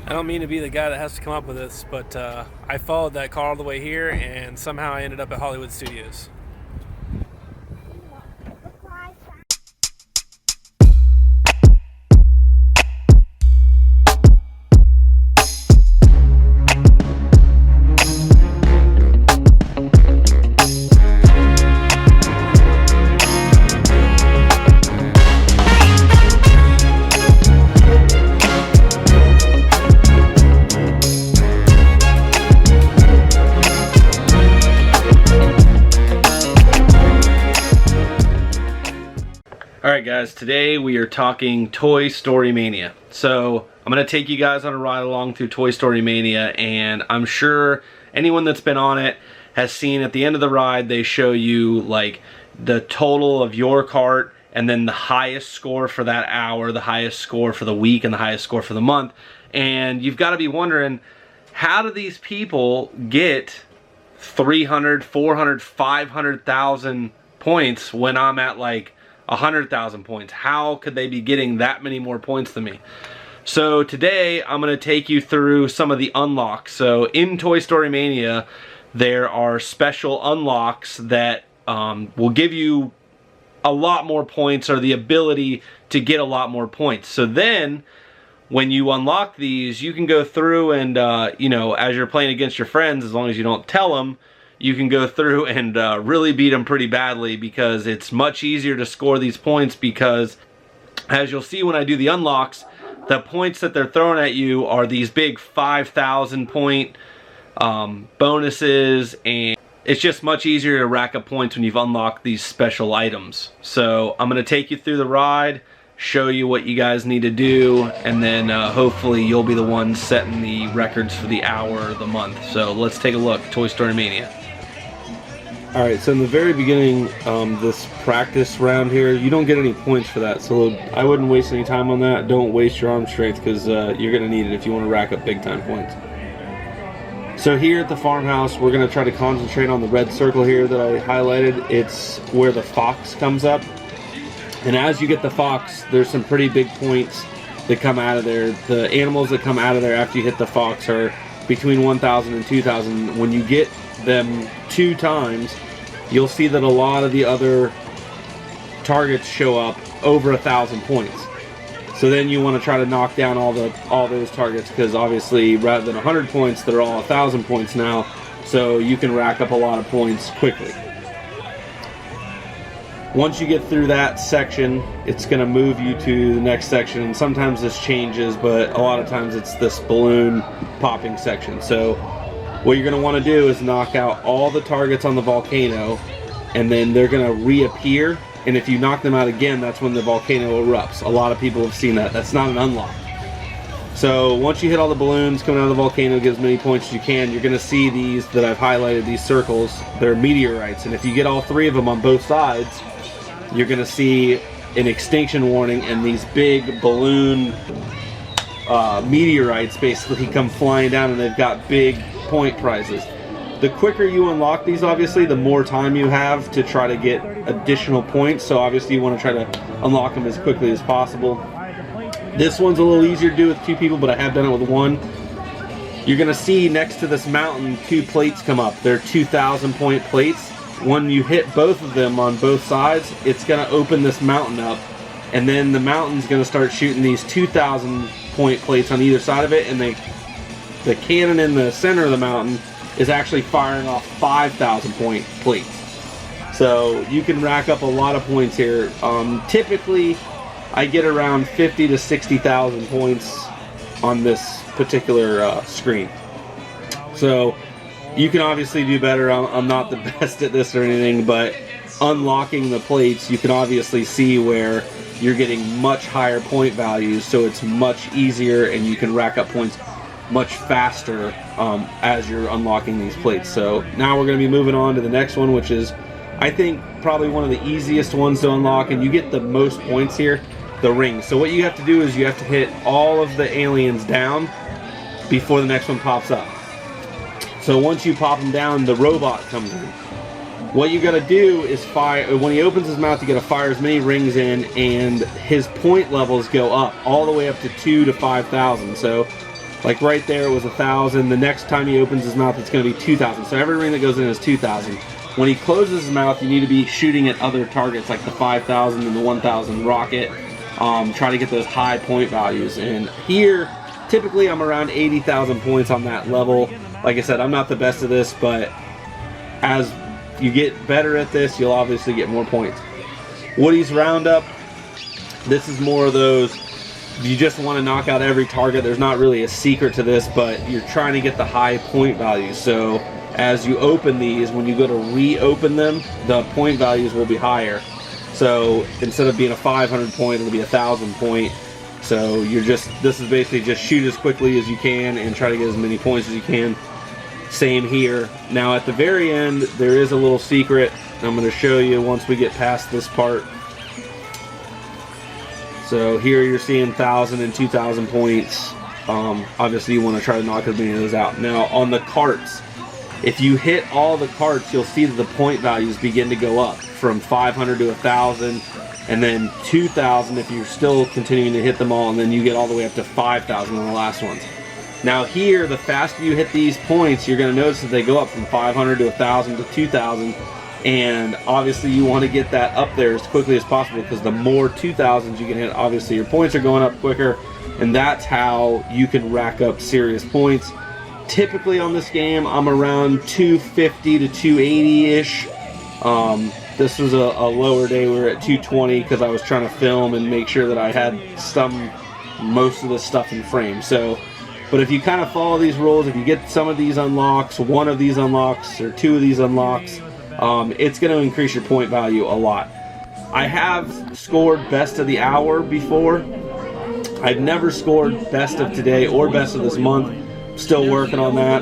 I don't mean to be the guy that has to come up with this, but I followed that car all the way here, and somehow I ended up at Hollywood Studios. Alright guys, today we are talking Toy Story Mania. So I'm going to take you guys on a ride along through Toy Story Mania, and I'm sure anyone that's been on it has seen at the end of the ride they show you like the total of your cart and then the highest score for that hour, the highest score for the week, and the highest score for the month. And you've got to be wondering, how do these people get 300, 400, 500,000 points when I'm at like 100,000 points? How could they be getting that many more points than me? So today I'm going to take you through some of the unlocks. So in Toy Story Mania there are special unlocks that will give you a lot more points, or the ability to get a lot more points. So then when you unlock these, you can go through and you know, as you're playing against your friends, as long as you don't tell them, you can go through and really beat them pretty badly, because it's much easier to score these points, because as you'll see when I do the unlocks, the points that they're throwing at you are these big 5,000 point bonuses, and it's just much easier to rack up points when you've unlocked these special items. So I'm going to take you through the ride, show you what you guys need to do, and then hopefully you'll be the one setting the records for the hour or the month. So let's take a look. Toy Story Mania. Alright, so in the very beginning, this practice round here, you don't get any points for that, so I wouldn't waste any time on that. Don't waste your arm strength, because you're going to need it if you want to rack up big time points. So here at the farmhouse, we're going to try to concentrate on the red circle here that I highlighted. It's where the fox comes up. And as you get the fox, there's some pretty big points that come out of there. The animals that come out of there after you hit the fox are between 1,000 and 2,000. When you get them 2 times, you'll see that a lot of the other targets show up over 1,000 points. So then you want to try to knock down all those targets, because obviously rather than 100 points, they're all 1,000 points now, so you can rack up a lot of points quickly. Once you get through that section, it's going to move you to the next section, and sometimes this changes, but a lot of times it's this balloon popping section. So what you're going to want to do is knock out all the targets on the volcano, and then they're going to reappear, and if you knock them out again, that's when the volcano erupts. A lot of people have seen that. That's not an unlock. So once you hit all the balloons coming out of the volcano, get as many points as you can, you're going to see these that I've highlighted, these circles. They're meteorites, and if you get all 3 of them on both sides, you're going to see an extinction warning, and these big balloon meteorites basically come flying down, and they've got big point prizes. The quicker you unlock these, obviously, the more time you have to try to get additional points, so obviously you want to try to unlock them as quickly as possible. This one's a little easier to do with 2 people, but I have done it with 1. You're going to see next to this mountain 2 plates come up. They're 2,000 point plates. When you hit both of them on both sides, it's going to open this mountain up, and then the mountain's going to start shooting these 2,000 point plates on either side of it, and the cannon in the center of the mountain is actually firing off 5,000 point plates. So you can rack up a lot of points here. Typically, I get around 50 to 60,000 points on this particular screen. So you can obviously do better. I'm not the best at this or anything, but unlocking the plates, you can obviously see where you're getting much higher point values, so it's much easier, and you can rack up points much faster as you're unlocking these plates. So now we're going to be moving on to the next one, which is, I think, probably one of the easiest ones to unlock, and you get the most points here, the ring. So what you have to do is you have to hit all of the aliens down before the next one pops up. So once you pop them down, the robot comes in. What you gotta do is fire, when he opens his mouth, you gotta fire as many rings in, and his point levels go up all the way up to 2,000 to 5,000. So Like right there, it was 1,000. The next time he opens his mouth, it's going to be 2,000. So every ring that goes in is 2,000. When he closes his mouth, you need to be shooting at other targets like the 5,000 and the 1,000 rocket. Try to get those high point values. And here, typically I'm around 80,000 points on that level. Like I said, I'm not the best at this, but as you get better at this, you'll obviously get more points. Woody's Roundup. This is more of those, you just want to knock out every target. There's not really a secret to this, but you're trying to get the high point values. So as you open these, when you go to reopen them, the point values will be higher. So instead of being a 500 point, it'll be 1,000 point. So this is basically just shoot as quickly as you can and try to get as many points as you can. Same here. Now at the very end, there is a little secret I'm going to show you once we get past this part. So here you're seeing 1,000 and 2,000 points. Obviously you want to try to knock as many of those out. Now on the carts, if you hit all the carts, you'll see that the point values begin to go up from 500 to 1,000, and then 2,000 if you're still continuing to hit them all, and then you get all the way up to 5,000 on the last ones. Now here, the faster you hit these points, you're going to notice that they go up from 500 to 1,000 to 2,000, and obviously you want to get that up there as quickly as possible, because the more 2,000s you can hit, obviously your points are going up quicker, and that's how you can rack up serious points. Typically on this game, I'm around 250 to 280-ish. This was a lower day. We were at 220 because I was trying to film and make sure that I had most of the stuff in frame. So, but if you kind of follow these rules, if you get some of these unlocks, one of these unlocks, or two of these unlocks, it's going to increase your point value a lot. I have scored best of the hour before. I've never scored best of today or best of this month. Still working on that.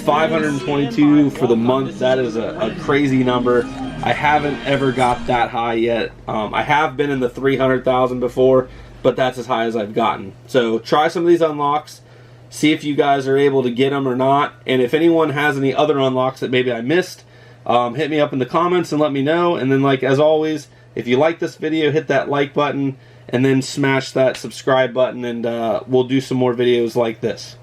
522 for the month. That is a crazy number. I haven't ever got that high yet. I have been in the 300,000 before, but that's as high as I've gotten. So try some of these unlocks. See if you guys are able to get them or not. And if anyone has any other unlocks that maybe I missed, hit me up in the comments and let me know. And then, like as always, if you like this video, hit that like button and then smash that subscribe button, and we'll do some more videos like this.